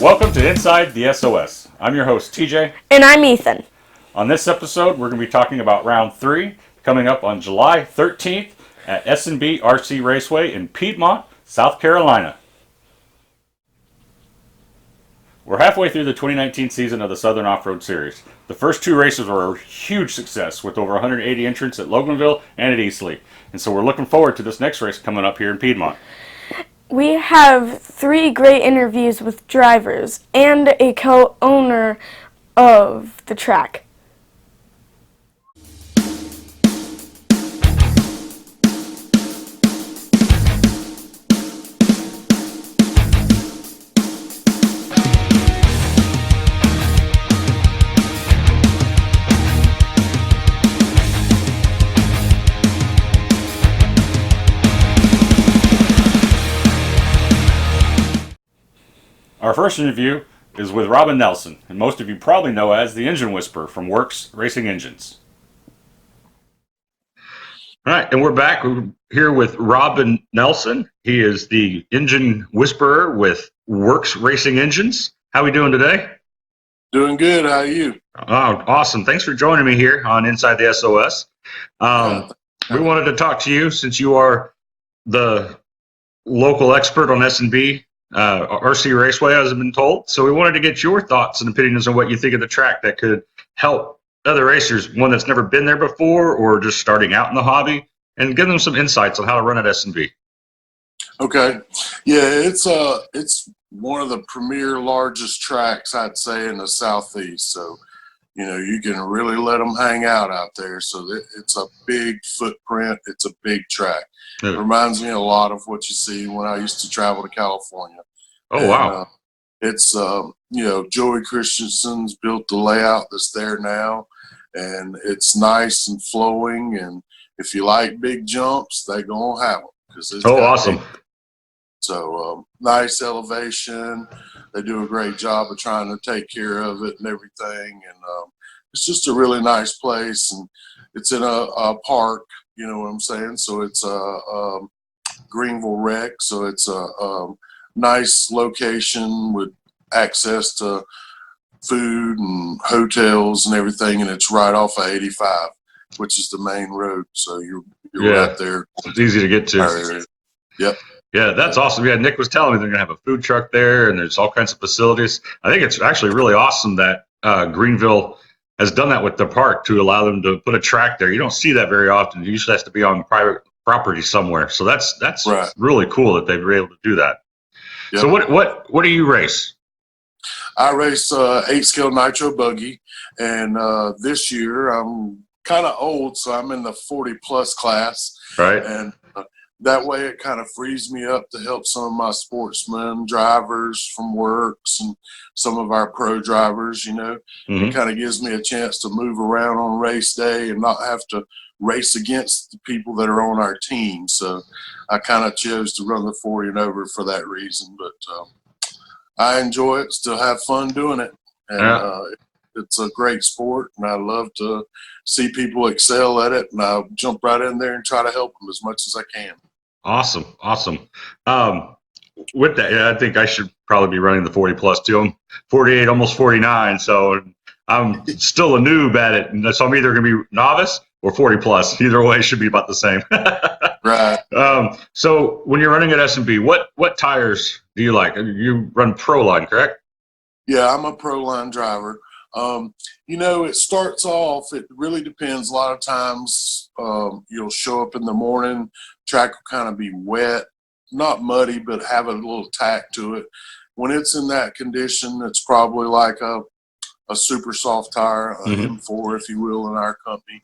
Welcome to Inside the SOS. I'm your host, TJ. And I'm Ethan. On this episode, we're going to be talking about round 3 coming up on July 13th at S&B RC Raceway in Piedmont, South Carolina. We're halfway through the 2019 season of the Southern Off-Road Series. The first 2 races were a huge success with over 180 entrants at Loganville and at Eastleigh. And so we're looking forward to this next race coming up here in Piedmont. We have 3 great interviews with drivers and a co-owner of the track. Our first interview is with Robin Nelson, and most of you probably know as the Engine Whisperer from Works Racing Engines. All right, and we're back. We're here with Robin Nelson. He is the Engine Whisperer with Works Racing Engines. How are we doing today? Doing good. How are you? Oh, awesome. Thanks for joining me here on Inside the SOS. We wanted to talk to you since you are the local expert on S&B RC Raceway, as I've been told. So we wanted to get your thoughts and opinions on what you think of the track that could help other racers, one that's never been there before or just starting out in the hobby, and give them some insights on how to run at S&B. Okay. Yeah, it's one of the premier largest tracks, I'd say, in the Southeast. So, you know, you can really let them hang out there. So it's a big footprint. It's a big track. It reminds me a lot of what you see when I used to travel to California. Oh, wow. It's, you know, Joey Christensen's built the layout that's there now, and it's nice and flowing. And if you like big jumps, they're going to have them. It's awesome. So nice elevation. They do a great job of trying to take care of it and everything. And it's just a really nice place. And it's in a park, you know what I'm saying? So it's a Greenville Rec. So it's a nice location with access to food and hotels and everything. And it's right off of 85, which is the main road. So you're right there. It's easy to get to. Yep. Yeah, that's awesome. Yeah, Nick was telling me they're going to have a food truck there, and there's all kinds of facilities. I think it's actually really awesome that Greenville has done that with the park to allow them to put a track there. You don't see that very often. It usually has to be on private property somewhere. So that's right. Really cool that they were able to do that. Yep. So what do you race? I race 8-scale nitro buggy, and this year I'm kind of old, so I'm in the 40-plus class. Right. And that way it kind of frees me up to help some of my sportsmen drivers from Works and some of our pro drivers, you know. Mm-hmm. It kind of gives me a chance to move around on race day and not have to race against the people that are on our team. So I kind of chose to run the 40 and over for that reason. But I enjoy it, still have fun doing it. And it's a great sport, and I love to see people excel at it, and I'll jump right in there and try to help them as much as I can. Awesome. With that, I think I should probably be running the 40-plus too. I'm 48, almost 49, so I'm still a noob at it. And so I'm either going to be novice or 40-plus. Either way should be about the same. Right. So when you're running at S&B, what tires do you like? You run Pro Line, correct? Yeah, I'm a Pro Line driver. You know, it starts off, it really depends. A lot of times you'll show up in the morning, track will kind of be wet, not muddy, but have a little tack to it. When it's in that condition, it's probably like a super soft tire, a M4, if you will, in our company.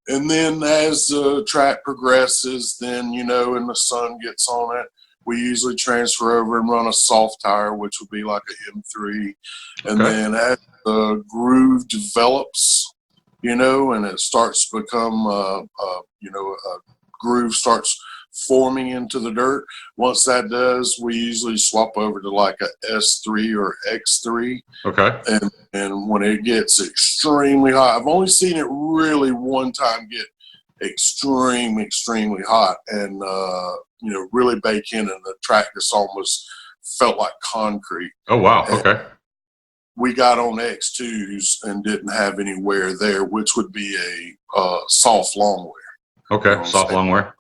And then as the track progresses, then, you know, and the sun gets on it, we usually transfer over and run a soft tire, which would be like a M3. And then as the groove develops, you know, and it starts to become, you know, a groove starts forming into the dirt. Once that does, we usually swap over to like a S3 or X3. Okay. And when it gets extremely hot, I've only seen it really one time get extremely hot and, you know, really bake in and the track is almost felt like concrete. Oh, wow. And Okay. we got on X2s and didn't have any wear there, which would be a soft long wear. Okay. You know Soft long wear.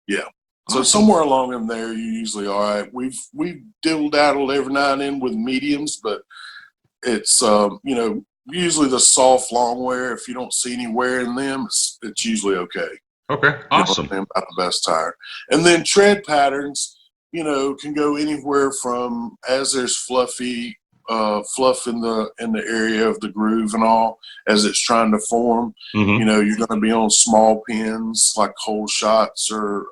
Yeah. So Awesome. somewhere along in there, you're usually all right. We've diddle-daddled every now and then with mediums, but it's, usually the soft long wear, if you don't see any wear in them, it's usually okay. Okay. Awesome. About the best tire. And then tread patterns, can go anywhere from, as there's fluff in the area of the groove and all, as it's trying to form. Mm-hmm. You're going to be on small pins like hole shots or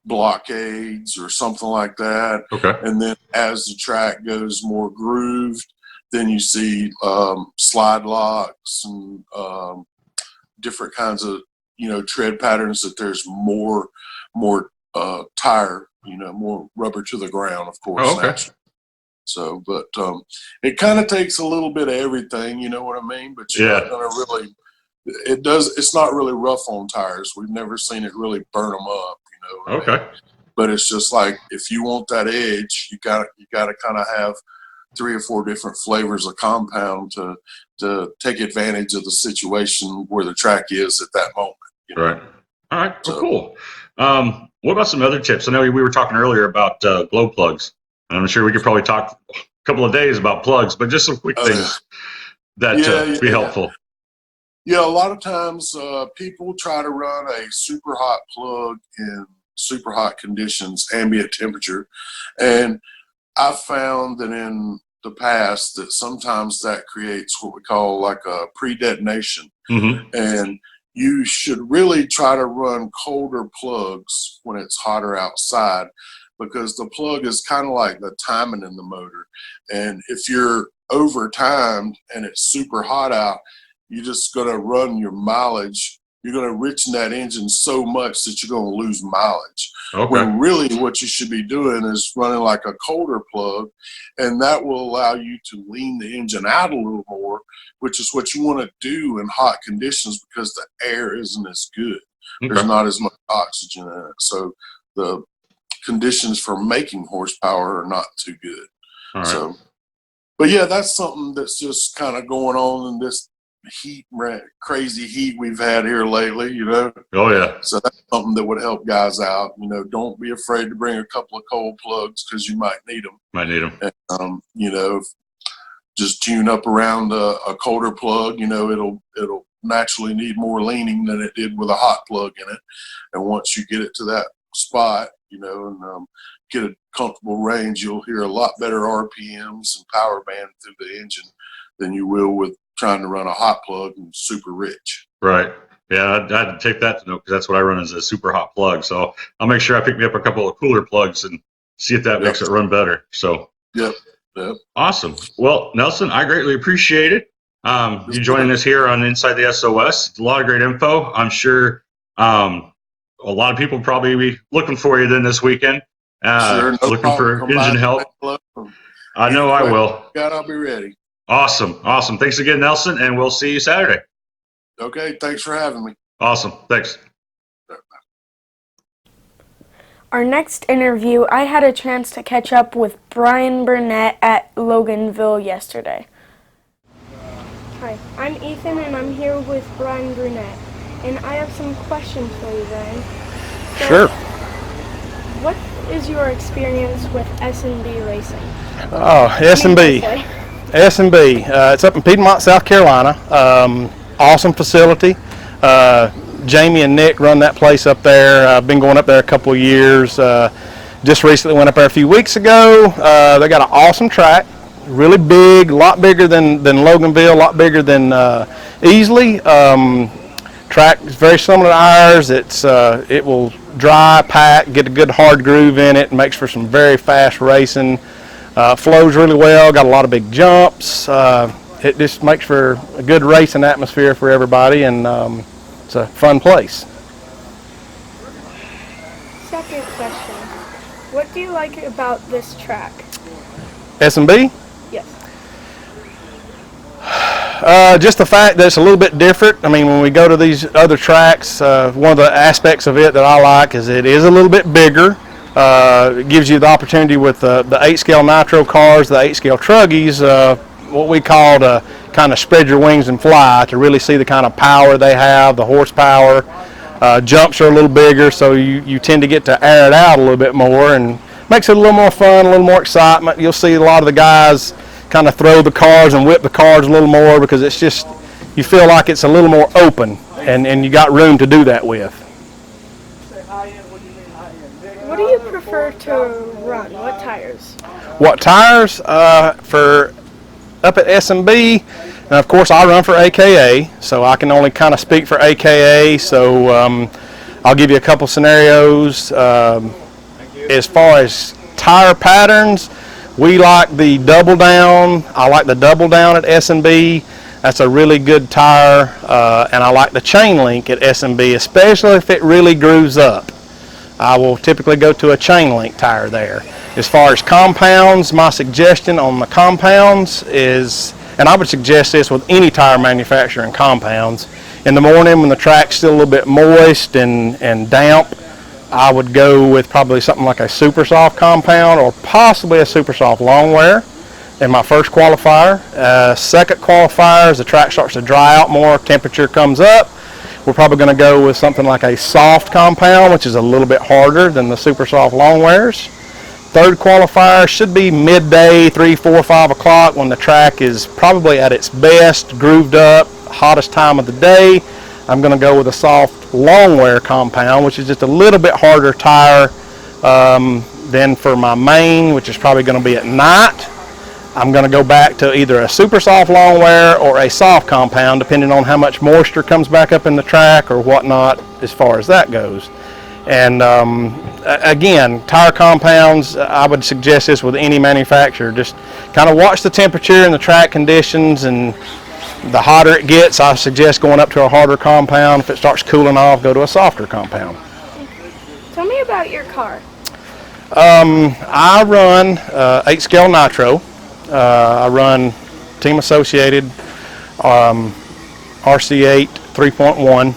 blockades or something like that. Okay. And then as the track goes more grooved, then you see slide locks and different kinds of tread patterns that there's more tire, more rubber to the ground, of course. Oh, okay. Naturally. So, but it kind of takes a little bit of everything, you know what I mean? But you're not going to really. It's not really rough on tires. We've never seen it really burn them up, Okay. I mean? But it's just like, if you want that edge, you got to kind of have 3 or 4 different flavors of compound to take advantage of the situation where the track is at that moment. Right. All right. So cool. What about some other tips? I know we were talking earlier about glow plugs. I'm sure we could probably talk a couple of days about plugs, but just some quick things that be helpful. Yeah, a lot of times people try to run a super hot plug in super hot conditions, ambient temperature, and I've found that in the past that sometimes that creates what we call like a pre-detonation. Mm-hmm. And you should really try to run colder plugs when it's hotter outside, because the plug is kind of like the timing in the motor. And if you're over timed and it's super hot out, you're just going to run your mileage. You're going to richen that engine so much that you're going to lose mileage. Okay. When really what you should be doing is running like a colder plug, and that will allow you to lean the engine out a little more, which is what you want to do in hot conditions, because the air isn't as good. Okay. There's not as much oxygen in it. So the conditions for making horsepower are not too good. All right. So, but yeah, that's something that's just kind of going on in this crazy heat we've had here lately, Oh, yeah. So that's something that would help guys out. Don't be afraid to bring a couple of cold plugs, because you might need them. And, just tune up around a colder plug. It'll naturally need more leaning than it did with a hot plug in it. And once you get it to that spot, and get a comfortable range, you'll hear a lot better RPMs and power band through the engine than you will with trying to run a hot plug and super rich. Right. Yeah, I had to take that to note, because that's what I run as a super hot plug. So I'll make sure I pick me up a couple of cooler plugs and see if that makes it run better. So Yep. Awesome. Well, Nelson, I greatly appreciate it. You joining us here on Inside the SOS. It's a lot of great info. I'm sure a lot of people probably be looking for you then this weekend. Sure, no looking problem. for engine help. I know I will. God, I'll be ready. Awesome. Thanks again, Nelson, and we'll see you Saturday. Okay, thanks for having me. Awesome. Thanks. Our next interview, I had a chance to catch up with Brian Burnett at Loganville yesterday. Hi, I'm Ethan, and I'm here with Brian Burnett, and I have some questions for you, Brian. So, Sure. What is your experience with S&B Racing? Oh, S&B. S&B. It's up in Piedmont, South Carolina. Awesome facility. Jamie and Nick run that place up there. I've been going up there a couple of years. Just recently went up there a few weeks ago. They got an awesome track, really big, a lot bigger than Loganville, a lot bigger than Easley. Track is very similar to ours. It will dry, pack, get a good hard groove in it, makes for some very fast racing. Flows really well, got a lot of big jumps. It just makes for a good racing atmosphere for everybody, and it's a fun place. Second question. What do you like about this track? S&B? Yes. Just the fact that it's a little bit different. I mean, when we go to these other tracks, one of the aspects of it that I like is it is a little bit bigger. It gives you the opportunity with the 8-scale nitro cars, the 8-scale truggies, what we call to kind of spread your wings and fly, to really see the kind of power they have, the horsepower. Jumps are a little bigger, so you tend to get to air it out a little bit more, and makes it a little more fun, a little more excitement. You'll see a lot of the guys kind of throw the cars and whip the cars a little more, because it's just, you feel like it's a little more open, and you got room to do that with. What do you prefer to run? What tires? What tires? For up at S&B, and of course I run for AKA, so I can only kind of speak for AKA, so I'll give you a couple scenarios. As far as tire patterns, we like the double down. I like the double down at S&B. That's a really good tire, and I like the chain link at S&B, especially if it really grooves up. I will typically go to a chain link tire there. As far as compounds, my suggestion on the compounds is, and I would suggest this with any tire manufacturer in compounds, in the morning when the track's still a little bit moist and damp, I would go with probably something like a super soft compound or possibly a super soft long wear in my first qualifier. Second qualifier, as the track starts to dry out more, temperature comes up, we're probably going to go with something like a soft compound, which is a little bit harder than the super soft long wears. Third qualifier should be midday, 3, 4, 5 o'clock, when the track is probably at its best, grooved up, hottest time of the day. I'm going to go with a soft long wear compound, which is just a little bit harder tire than for my main, which is probably going to be at night. I'm going to go back to either a super soft long wear or a soft compound, depending on how much moisture comes back up in the track or whatnot as far as that goes. And again, tire compounds, I would suggest this with any manufacturer. Just kind of watch the temperature and the track conditions, and the hotter it gets, I suggest going up to a harder compound. If it starts cooling off, go to a softer compound. Tell me about your car. I run 8-scale nitro. I run Team Associated RC8 3.1.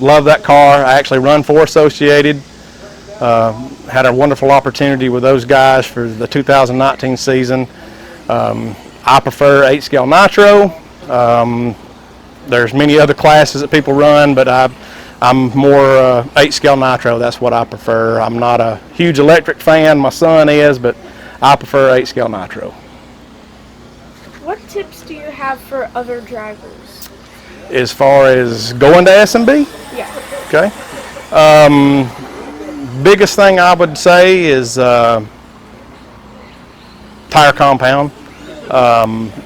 Love that car. I actually run for Associated. Had a wonderful opportunity with those guys for the 2019 season. I prefer 8-scale nitro. There's many other classes that people run, but I'm more 8-scale nitro. That's what I prefer. I'm not a huge electric fan. My son is, but I prefer 8-scale nitro. What tips do you have for other drivers? As far as going to S&B? Yeah. Okay. Biggest thing I would say is tire compound.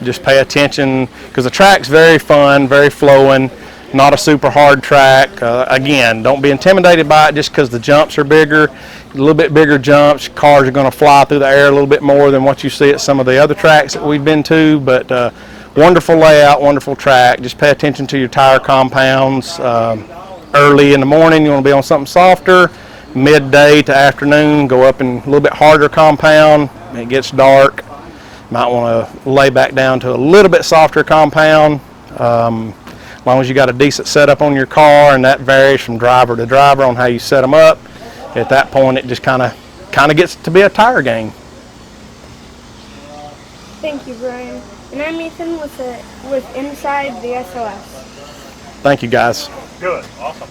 Just pay attention, because the track's very fun, very flowing, not a super hard track. Again, don't be intimidated by it just because the jumps are bigger. A little bit bigger jumps, cars are going to fly through the air a little bit more than what you see at some of the other tracks that we've been to, but wonderful layout, wonderful track. Just pay attention to your tire compounds. Early in the morning, you want to be on something softer. Midday to afternoon, go up in a little bit harder compound. It gets dark, might want to lay back down to a little bit softer compound. As long as you got a decent setup on your car, and that varies from driver to driver on how you set them up. At that point, it just kind of gets to be a tire game. Thank you, Brian. And I'm Ethan with Inside the SOS. Thank you, guys. Good. Awesome.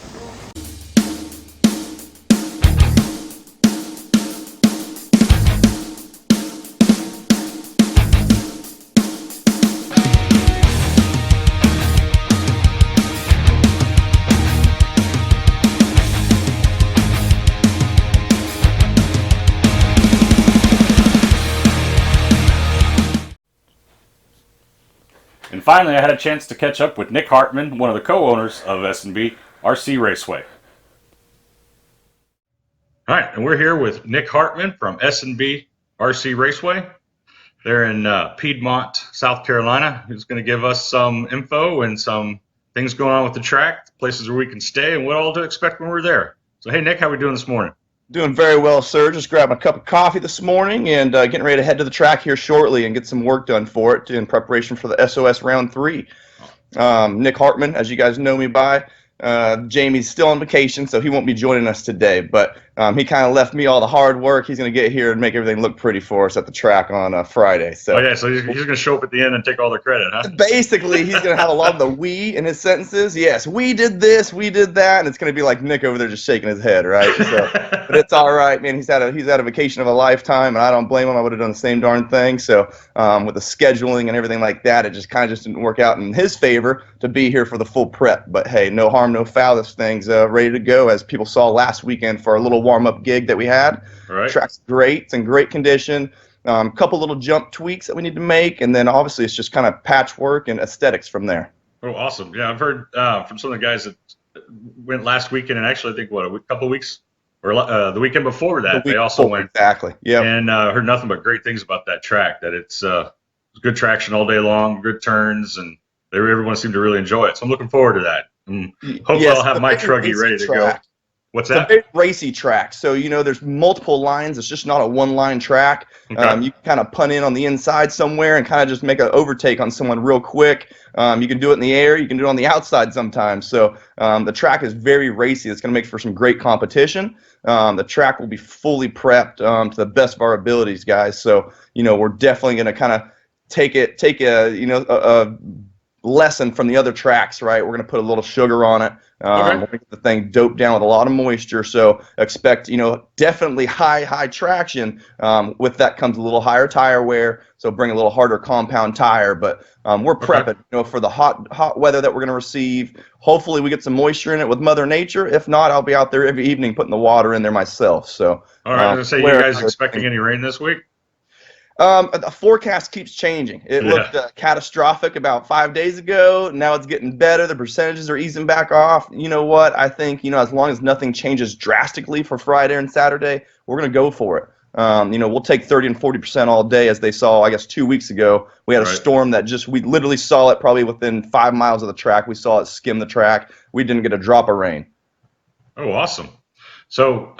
And finally, I had a chance to catch up with Nick Hartman, one of the co-owners of S&B RC Raceway. All right, and we're here with Nick Hartman from S&B RC Raceway. They're in Piedmont, South Carolina. Who's going to give us some info and some things going on with the track, places where we can stay, and what all to expect when we're there. So, hey, Nick, how are we doing this morning? Doing very well, sir. Just grabbing a cup of coffee this morning and getting ready to head to the track here shortly and get some work done for it in preparation for the SOS Round 3. Nick Hartman, as you guys know me by. Jamie's still on vacation, so he won't be joining us today. But he kind of left me all the hard work. He's going to get here and make everything look pretty for us at the track on Friday. So, oh yeah, so he's going to show up at the end and take all the credit, huh? basically, he's going to have a lot of the "we" in his sentences. Yes, we did this, we did that, and it's going to be like Nick over there just shaking his head, right? So, but it's all right, man. He's had a vacation of a lifetime, and I don't blame him. I would have done the same darn thing. So, with the scheduling and everything like that, it just kind of didn't work out in his favor to be here for the full prep. But hey, no harm, no foul. This thing's ready to go, as people saw last weekend for our little warm-up gig that we had. Right. Track's great. It's in great condition. Couple little jump tweaks that we need to make, and then obviously it's just kind of patchwork and aesthetics from there. Oh, awesome. Yeah, I've heard from some of the guys that went last weekend, and actually I think, a couple of weeks, or the weekend before that, they also went. Exactly. Yeah. And heard nothing but great things about that track, that it's good traction all day long, good turns, and everyone seemed to really enjoy it. So I'm looking forward to that. And hopefully Yes, I'll have my truggy ready to go. What's that? It's a very racy track. So, there's multiple lines. It's just not a one-line track. Okay. You can kind of punt in on the inside somewhere and kind of just make an overtake on someone real quick. You can do it in the air. You can do it on the outside sometimes. So the track is very racy. It's going to make for some great competition. The track will be fully prepped to the best of our abilities, guys. So, we're definitely going to kind of take a lesson from the other tracks, right? We're going to put a little sugar on it. We're going to get the thing doped down with a lot of moisture. So expect, definitely high traction. With that comes a little higher tire wear. So bring a little harder compound tire. But we're prepping, for the hot weather that we're going to receive. Hopefully we get some moisture in it with Mother Nature. If not, I'll be out there every evening putting the water in there myself. So, all right. I was going to say, you guys expecting any rain this week? The forecast keeps changing. It looked catastrophic about 5 days ago. Now it's getting better. The percentages are easing back off. You know what? I think, as long as nothing changes drastically for Friday and Saturday, we're going to go for it. We'll take 30 and 40% all day, as they saw, I guess, 2 weeks ago. We had a storm that we literally saw it probably within 5 miles of the track. We saw it skim the track. We didn't get a drop of rain. Oh, awesome. So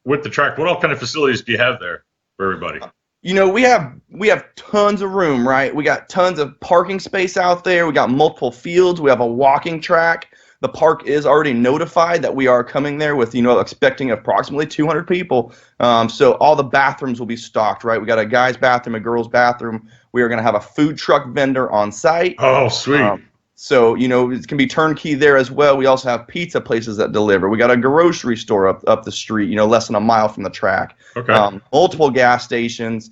with the track, what all kind of facilities do you have there for everybody? We have tons of room, right? We got tons of parking space out there. We got multiple fields. We have a walking track. The park is already notified that we are coming there with, expecting approximately 200 people. So all the bathrooms will be stocked, right? We got a guy's bathroom, a girl's bathroom. We are going to have a food truck vendor on site. Oh, sweet. So, it can be turnkey there as well. We also have pizza places that deliver. We got a grocery store up the street, less than a mile from the track. Okay. Multiple gas stations,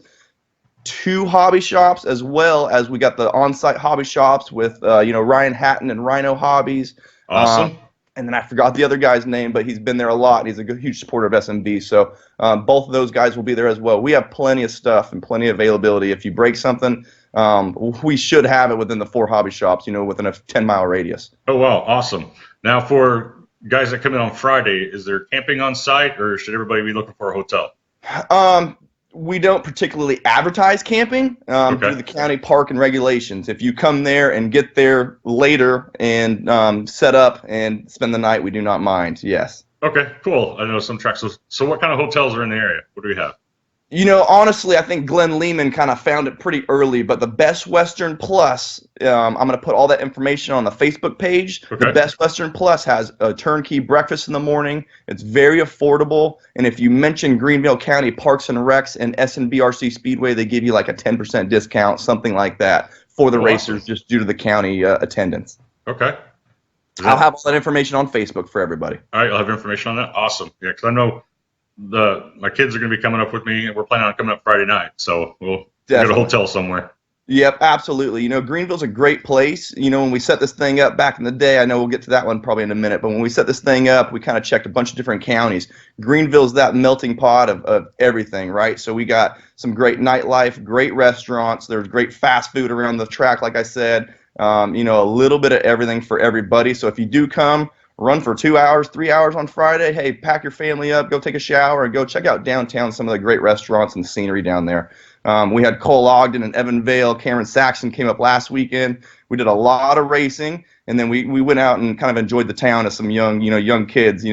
2 hobby shops, as well as we got the on-site hobby shops with, Ryan Hatton and Rhino Hobbies. Awesome. And then I forgot the other guy's name, but he's been there a lot, and he's a huge supporter of S&B. So both of those guys will be there as well. We have plenty of stuff and plenty of availability. If you break something, we should have it within the 4 hobby shops, within a 10-mile radius. Oh, wow. Awesome. Now, for guys that come in on Friday, is there camping on site, or should everybody be looking for a hotel? We don't particularly advertise camping through the county park and regulations. If you come there and get there later and set up and spend the night, we do not mind. Yes. Okay, cool. I know some tracks. So what kind of hotels are in the area? What do we have? Honestly, I think Glenn Lehman kind of found it pretty early, but the Best Western Plus, I'm going to put all that information on the Facebook page. Okay. The Best Western Plus has a turnkey breakfast in the morning. It's very affordable, and if you mention Greenville County Parks and Recs and S&B RC Speedway, they give you like a 10% discount, something like that, for the racers, just due to the county attendance. Okay. I'll have all that information on Facebook for everybody. All right, you'll have information on that? Awesome. Yeah, because I know my kids are going to be coming up with me, and we're planning on coming up Friday night, so we'll get a hotel somewhere. Yep, absolutely. Greenville's a great place. When we set this thing up back in the day, I know we'll get to that one probably in a minute, but when we set this thing up, we kind of checked a bunch of different counties. Greenville's that melting pot of everything, right? So we got some great nightlife, great restaurants. There's great fast food around the track, like I said. A little bit of everything for everybody. So if you do come, run for 2 hours, 3 hours on Friday, hey, pack your family up, go take a shower, and go check out downtown, some of the great restaurants and scenery down there. We had Cole Ogden and Evan Vale. Cameron Saxon came up last weekend. We did a lot of racing, and then we went out and kind of enjoyed the town as some young kids,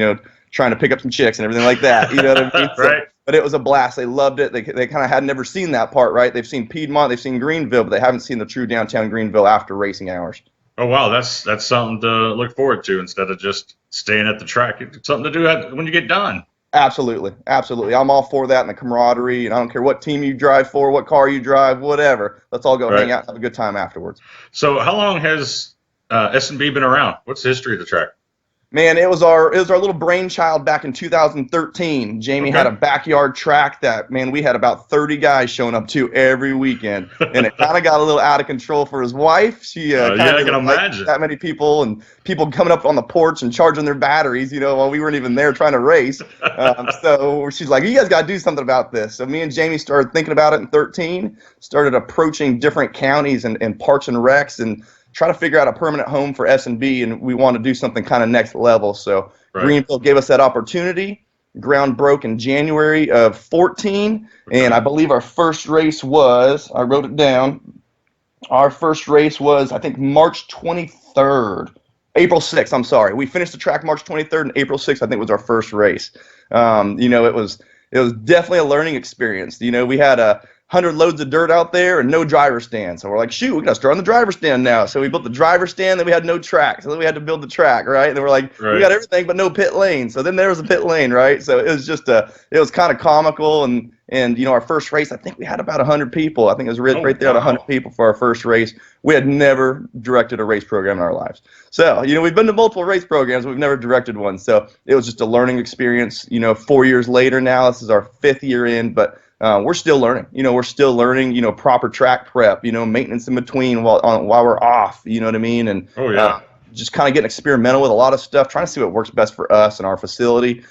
trying to pick up some chicks and everything like that. You know what I mean? Right. But it was a blast. They loved it. They kind of had never seen that part, right? They've seen Piedmont, they've seen Greenville, but they haven't seen the true downtown Greenville after racing hours. Oh, wow, that's something to look forward to instead of just staying at the track. It's something to do when you get done. Absolutely, absolutely. I'm all for that and the camaraderie, and I don't care what team you drive for, what car you drive, whatever. Let's all go Right. hang out and have a good time afterwards. So how long has S&B been around? What's the history of the track? Man, it was our little brainchild back in 2013. Jamie had a backyard track that, man, we had about 30 guys showing up to every weekend, and it kind of got a little out of control for his wife. She kind of I can didn't like imagine that many people and people coming up on the porch and charging their batteries, while we weren't even there trying to race. So she's like, "You guys got to do something about this." So me and Jamie started thinking about it in 13, started approaching different counties and parks and recs and try to figure out a permanent home for S&B, and we want to do something kind of next level. So Greenville gave us that opportunity. Ground broke in January of 14, and I believe our first race was, I wrote it down, our first race was, I think, March 23rd. April 6th, I'm sorry. We finished the track March 23rd, and April 6th, I think, was our first race. It was definitely a learning experience. We had 100 loads of dirt out there and no driver stand. So we're like, shoot, we got to start on the driver stand now. So we built the driver stand, then we had no track. So then we had to build the track, right? And then we're like, we got everything but no pit lane. So then there was a pit lane, right? So it was just it was kind of comical. And our first race, I think we had about 100 people. I think it was right there at 100 people for our first race. We had never directed a race program in our lives. So, we've been to multiple race programs, but we've never directed one. So it was just a learning experience. 4 years later now, this is our 5th year in, but we're still learning. We're still learning, proper track prep, maintenance in between while we're off, you know what I mean? And just kind of getting experimental with a lot of stuff, trying to see what works best for us and our facility.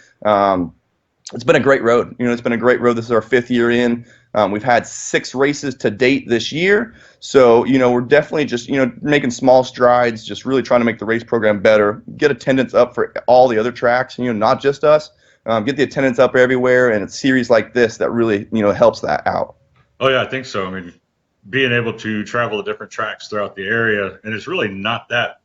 It's been a great road. It's been a great road. This is our 5th year in. We've had 6 races to date this year. So, we're definitely just, making small strides, just really trying to make the race program better, get attendance up for all the other tracks, not just us. Get the attendance up everywhere, and it's series like this that really, helps that out. Oh, yeah, I think so. I mean, being able to travel to different tracks throughout the area, and it's really not that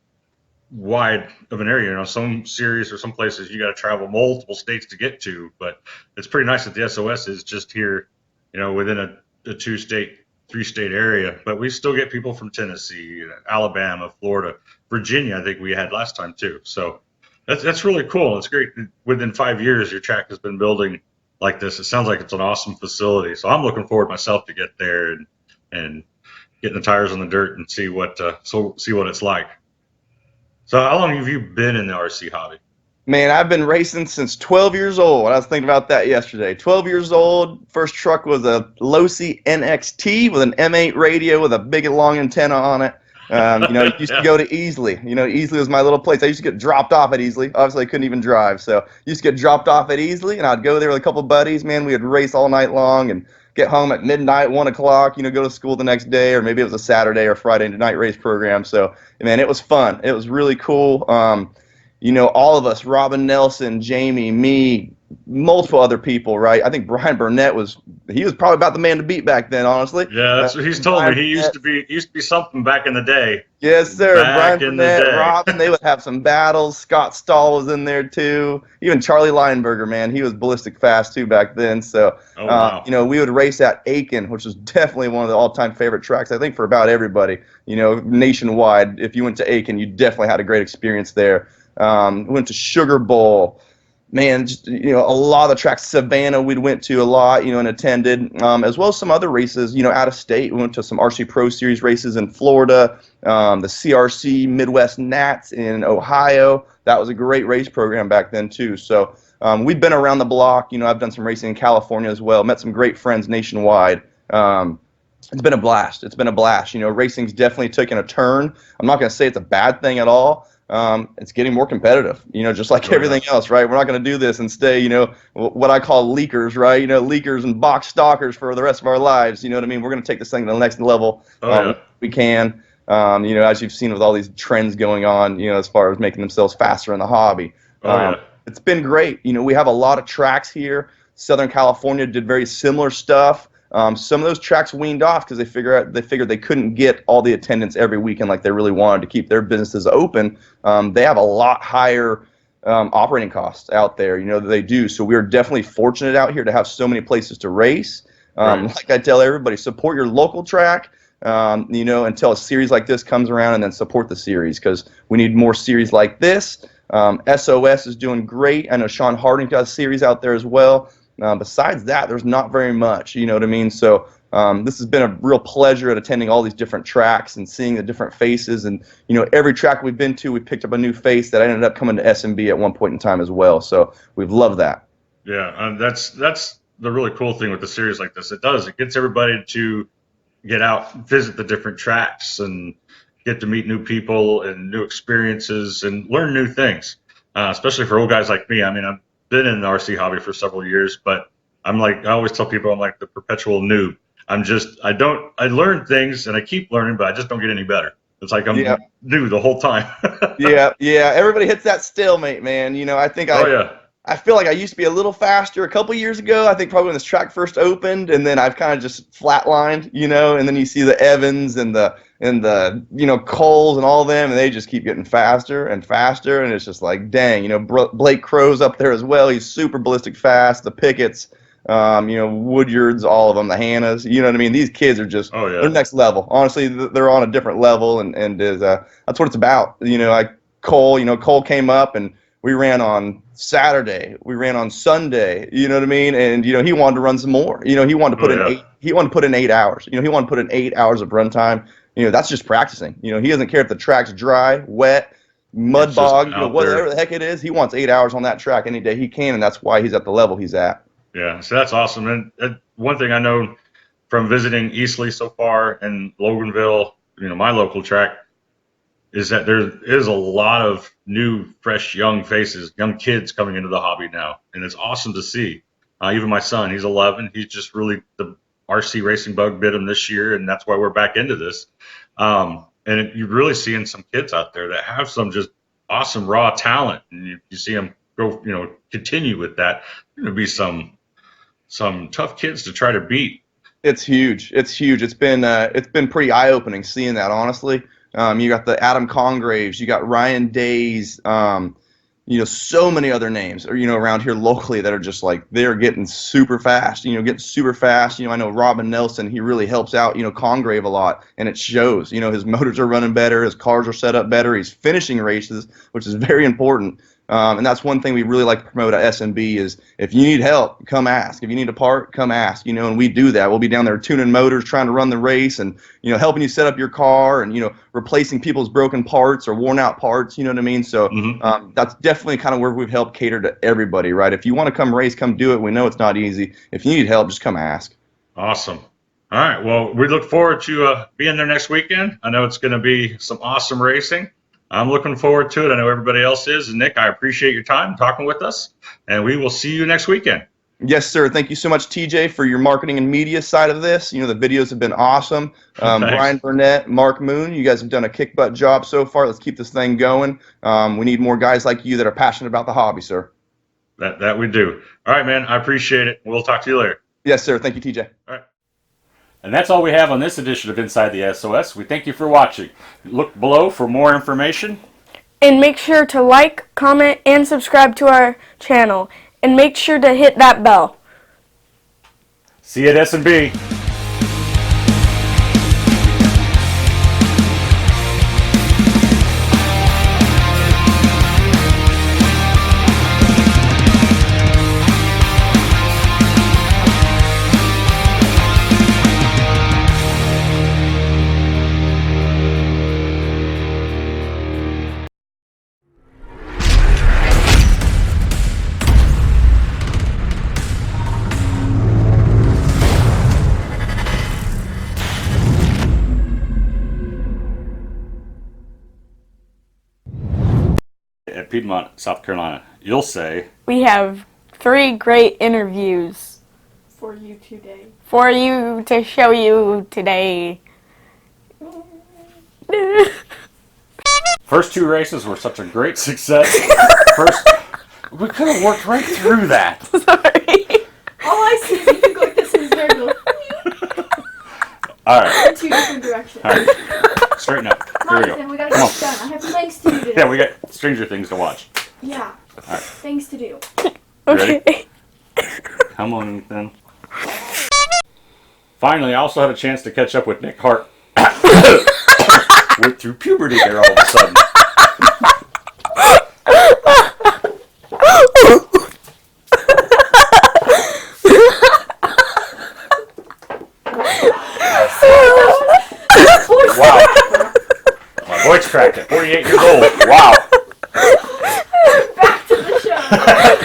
wide of an area. Some series or some places you got to travel multiple states to get to, but it's pretty nice that the SOS is just here, within a 2-state, 3-state area. But we still get people from Tennessee, Alabama, Florida, Virginia. I think we had last time too. So that's really cool. It's great. Within 5 years, your track has been building like this. It sounds like it's an awesome facility. So I'm looking forward myself to get there and getting the tires on the dirt and see what it's like. So how long have you been in the RC hobby? Man, I've been racing since 12 years old. I was thinking about that yesterday. 12 years old. First truck was a Losi NXT with an M8 radio with a big long antenna on it. Used to go to Easley. Easley was my little place. I used to get dropped off at Easley. Obviously, I couldn't even drive, so used to get dropped off at Easley, and I'd go there with a couple buddies. Man, we would race all night long and get home at midnight, 1 o'clock. Go to school the next day, or maybe it was a Saturday or Friday night race program. So, man, it was fun. It was really cool. All of us, Robin Nelson, Jamie, me, multiple other people, right? I think Burnett was probably about the man to beat back then, honestly. Yeah, that's what he's told me. He used to be something back in the day. Yes, sir. Back in Burnett, the day. Robin, they would have some battles. Scott Stahl was in there too. Even Charlie Leinberger, man, he was ballistic fast too back then. So, wow. We would race at Aiken, which was definitely one of the all-time favorite tracks, I think, for about everybody. Nationwide, if you went to Aiken, you definitely had a great experience there. We went to Sugar Bowl. Man, just, a lot of the tracks. Savannah we went to a lot, and attended, as well as some other races, out of state. We went to some RC Pro Series races in Florida, the CRC Midwest Nats in Ohio. That was a great race program back then too. So we've been around the block. I've done some racing in California as well. Met some great friends nationwide. It's been a blast. Racing's definitely taken a turn. I'm not going to say it's a bad thing at all. It's getting more competitive, just like everything else, right? We're not going to do this and stay, what I call leakers, right? Leakers and box stalkers for the rest of our lives. You know what I mean? We're going to take this thing to the next level. We can, as you've seen with all these trends going on, as far as making themselves faster in the hobby. It's been great. We have a lot of tracks here. Southern California did very similar stuff. Some of those tracks weaned off because they figured they couldn't get all the attendance every weekend like they really wanted to keep their businesses open. They have a lot higher operating costs out there, they do. So we're definitely fortunate out here to have so many places to race. Like I tell everybody, support your local track, until a series like this comes around, and then support the series, because we need more series like this. S.O.S. is doing great. I know Sean Harding got a series out there as well. Besides that, there's not very much, you know what I mean? So this has been a real pleasure at attending all these different tracks and seeing the different faces. And, you know, every track we've been to, we picked up a new face that ended up coming to S&B at one point in time as well. So we've loved that. Yeah, that's the really cool thing with the series like this. It gets everybody to get out, visit the different tracks, and get to meet new people and new experiences and learn new things, especially for old guys like me. I mean, I've been in the RC hobby for several years, but I always tell people I'm like the perpetual noob. I learn things and I keep learning, but I just don't get any better. It's like I'm new the whole time. Yeah. Everybody hits that stalemate, man. You know, I think I feel like I used to be a little faster a couple years ago. I think probably when this track first opened, and then I've kind of just flatlined, you know. And then you see the Evans and the you know, Coles and all of them, and they just keep getting faster and faster. And it's just like, dang, you know, Blake Crow's up there as well. He's super ballistic fast. The Pickett's, you know, Woodyards, all of them, the Hannahs. You know what I mean? These kids are just they're next level. Honestly, they're on a different level, and that's what it's about. You know, Cole came up and we ran on Saturday. We ran on Sunday. You know what I mean? And you know, he wanted to run some more. You know, he wanted to put in 8 hours. You know, he wanted to put in 8 hours of run time. You know, that's just practicing. You know, he doesn't care if the track's dry, wet, mud bog, you know, whatever the heck it is. He wants 8 hours on that track any day he can, and that's why he's at the level he's at. Yeah, so that's awesome. And one thing I know from visiting Eastleigh so far and Loganville, you know, my local track, is that there is a lot of new, fresh, young faces, young kids coming into the hobby now. And it's awesome to see. Even my son, he's 11. He's just really, the RC racing bug bit him this year, and that's why we're back into this. And you're really seeing some kids out there that have some just awesome raw talent. And you see them go, you know, continue with that. There's going to be some tough kids to try to beat. It's huge. It's huge. It's been pretty eye-opening seeing that, honestly. You got the Adam Congraves, you got Ryan Days, you know, so many other names, or, you know, around here locally that are just like, they're getting super fast, you know, I know Robin Nelson, he really helps out, you know, Congrave a lot, and it shows, you know, his motors are running better, his cars are set up better, he's finishing races, which is very important. And that's one thing we really like to promote at S&B is if you need help, come ask. If you need a part, come ask, you know, and we do that. We'll be down there tuning motors, trying to run the race, and, you know, helping you set up your car, and, you know, replacing people's broken parts or worn out parts, you know what I mean? So that's definitely kind of where we've helped cater to everybody, right? If you want to come race, come do it. We know it's not easy. If you need help, just come ask. Awesome. All right. Well, we look forward to being there next weekend. I know it's going to be some awesome racing. I'm looking forward to it. I know everybody else is. And Nick, I appreciate your time talking with us, and we will see you next weekend. Yes, sir. Thank you so much, TJ, for your marketing and media side of this. You know, the videos have been awesome. Brian Burnett, Mark Moon, you guys have done a kick-butt job so far. Let's keep this thing going. We need more guys like you that are passionate about the hobby, sir. That we do. All right, man. I appreciate it. We'll talk to you later. Yes, sir. Thank you, TJ. All right. And that's all we have on this edition of Inside the SOS. We thank you for watching. Look below for more information. And make sure to like, comment, and subscribe to our channel. And make sure to hit that bell. See you at S&B. At Piedmont, South Carolina, you'll say, We have 3 great interviews For you today. for you to show you today. first 2 races were such a great success. We could have worked right through that. Sorry. All I see is you can go like this and his hair goes All right, in 2 different directions. all right. Straighten up. Come Here on, we Ethan, go. we gotta Come get on. this done. I have things to do today. Yeah, we got Stranger Things to watch. Yeah. right. Things to do. Okay. Ready? Come on, Ethan. Finally, I also had a chance to catch up with Nick Hart. Went through puberty there all of a sudden. Wow. My voice cracked at 48 years old. Wow. Back to the show.